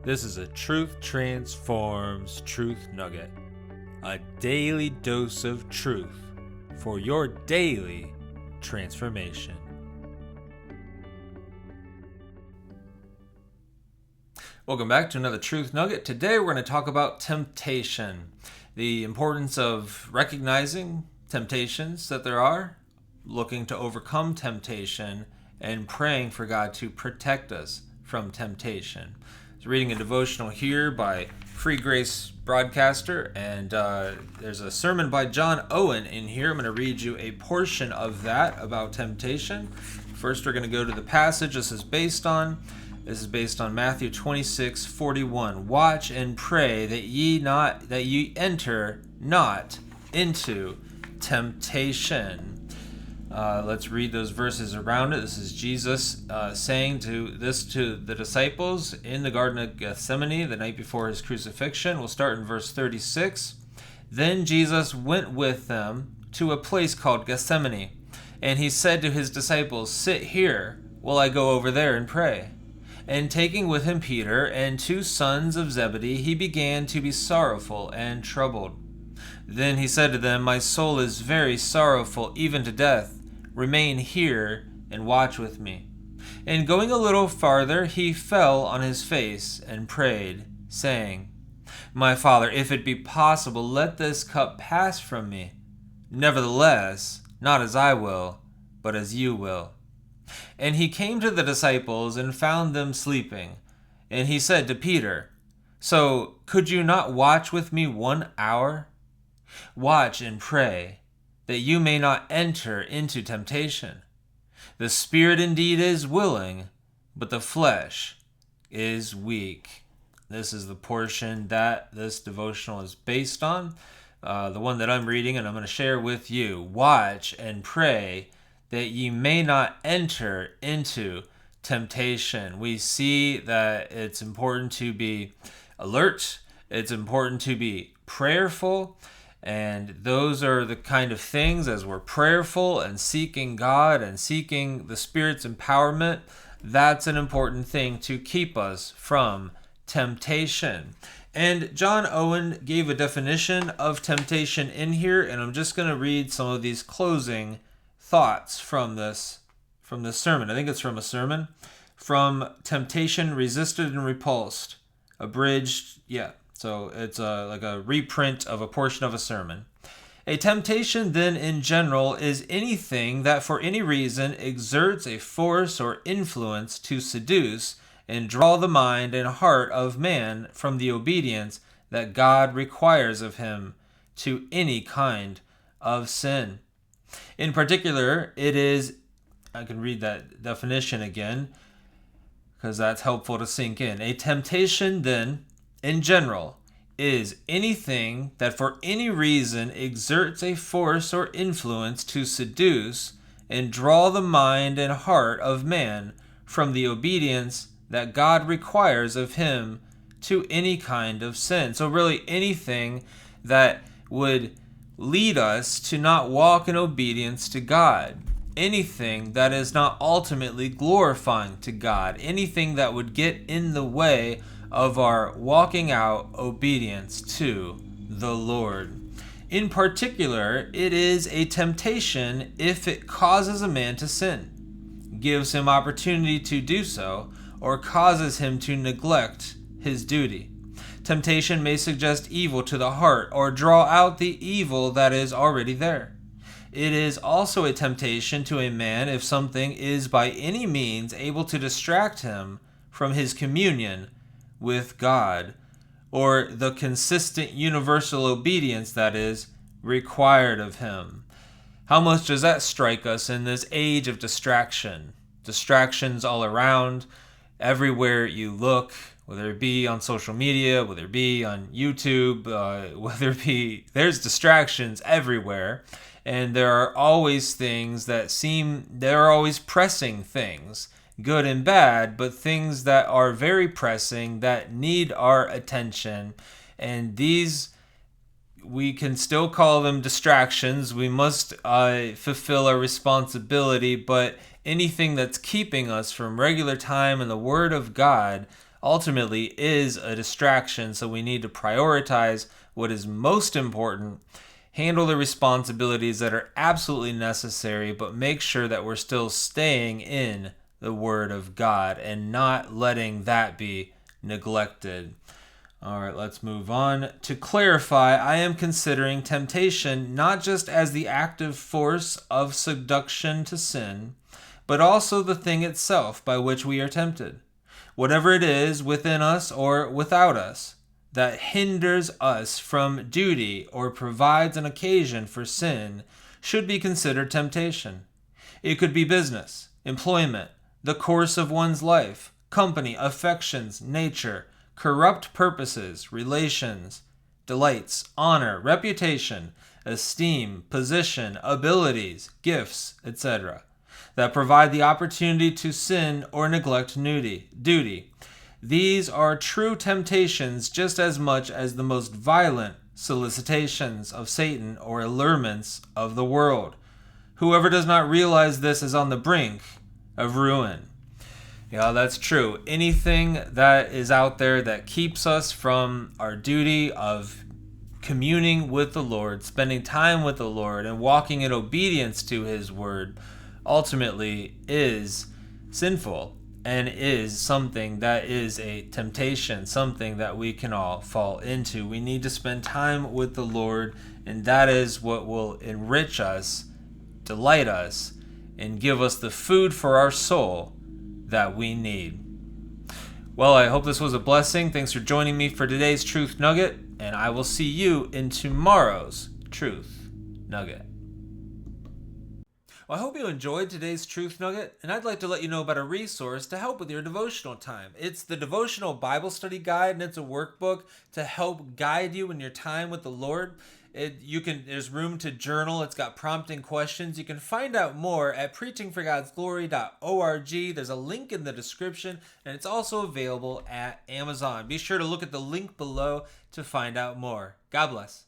This is a Truth Transforms Truth Nugget, a daily dose of truth for your daily transformation. Welcome back to another Truth Nugget. Today we're going to talk about temptation, the importance of recognizing temptations that there are, looking to overcome temptation, and praying for God to protect us from temptation. I was reading a devotional here by Free Grace Broadcaster, and there's a sermon by John Owen in here. I'm going to read you a portion of that about temptation. First, we're going to go to the passage this is based on. This is based on Matthew 26:41. Watch and pray that ye enter not into temptation. Let's read those verses around it. This is Jesus saying to the disciples in the Garden of Gethsemane the night before his crucifixion. We'll start in verse 36. Then Jesus went with them to a place called Gethsemane, and he said to his disciples, "Sit here while I go over there and pray." And taking with him Peter and two sons of Zebedee, he began to be sorrowful and troubled. Then he said to them, "My soul is very sorrowful, even to death. Remain here and watch with me." And going a little farther, he fell on his face and prayed, saying, "My Father, if it be possible, let this cup pass from me. Nevertheless, not as I will, but as you will." And he came to the disciples and found them sleeping. And he said to Peter, "So could you not watch with me 1 hour? Watch and pray, that you may not enter into temptation. The spirit indeed is willing, but the flesh is weak." This is the portion that this devotional is based on, the one that I'm reading, and I'm going to share with you. Watch and pray that ye may not enter into temptation. We see that it's important to be alert. It's important to be prayerful. And those are the kind of things, as we're prayerful and seeking God and seeking the Spirit's empowerment, that's an important thing to keep us from temptation. And John Owen gave a definition of temptation in here, and I'm just going to read some of these closing thoughts from this sermon. I think it's from a sermon. From Temptation Resisted and Repulsed, abridged, so it's like a reprint of a portion of a sermon. "A temptation, then, in general, is anything that for any reason exerts a force or influence to seduce and draw the mind and heart of man from the obedience that God requires of him to any kind of sin. In particular, it is," I can read that definition again because that's helpful to sink in. "A temptation, then, in general, is anything that for any reason exerts a force or influence to seduce and draw the mind and heart of man from the obedience that God requires of him to any kind of sin." So really anything that would lead us to not walk in obedience to God. Anything that is not ultimately glorifying to God. Anything that would get in the way of our walking out obedience to the Lord. In particular, it is a temptation if it causes a man to sin, gives him opportunity to do so, or causes him to neglect his duty. Temptation may suggest evil to the heart or draw out the evil that is already there. It is also a temptation to a man if something is by any means able to distract him from his communion with God, or the consistent universal obedience that is required of him. How much does that strike us in this age of distraction? Distractions all around, everywhere you look, whether it be on social media, whether it be on YouTube, there's distractions everywhere. And there are always things there are always pressing things, good and bad, but things that are very pressing that need our attention. And these, we can still call them distractions. We must fulfill our responsibility, but anything that's keeping us from regular time in the Word of God, ultimately is a distraction. So we need to prioritize what is most important, handle the responsibilities that are absolutely necessary, but make sure that we're still staying in the Word of God and not letting that be neglected. All right, let's move on. To clarify, I am considering temptation not just as the active force of seduction to sin, but also the thing itself by which we are tempted. Whatever it is within us or without us that hinders us from duty or provides an occasion for sin should be considered temptation. It could be business, employment, the course of one's life, company, affections, nature, corrupt purposes, relations, delights, honor, reputation, esteem, position, abilities, gifts, etc., that provide the opportunity to sin or neglect duty. These are true temptations just as much as the most violent solicitations of Satan or allurements of the world. Whoever does not realize this is on the brink of ruin. Yeah, that's true. Anything that is out there that keeps us from our duty of communing with the Lord, spending time with the Lord, and walking in obedience to His Word, ultimately is sinful and is something that is a temptation, something that we can all fall into. We need to spend time with the Lord, and that is what will enrich us, delight us, and give us the food for our soul that we need. Well, I hope this was a blessing. Thanks for joining me for today's Truth Nugget, and I will see you in tomorrow's Truth Nugget. Well, I hope you enjoyed today's Truth Nugget, and I'd like to let you know about a resource to help with your devotional time. It's the Devotional Bible Study Guide, and it's a workbook to help guide you in your time with the Lord. There's room to journal. It's got prompting questions. You can find out more at preachingforgodsglory.org. There's a link in the description, and it's also available at Amazon. Be sure to look at the link below to find out more. God bless.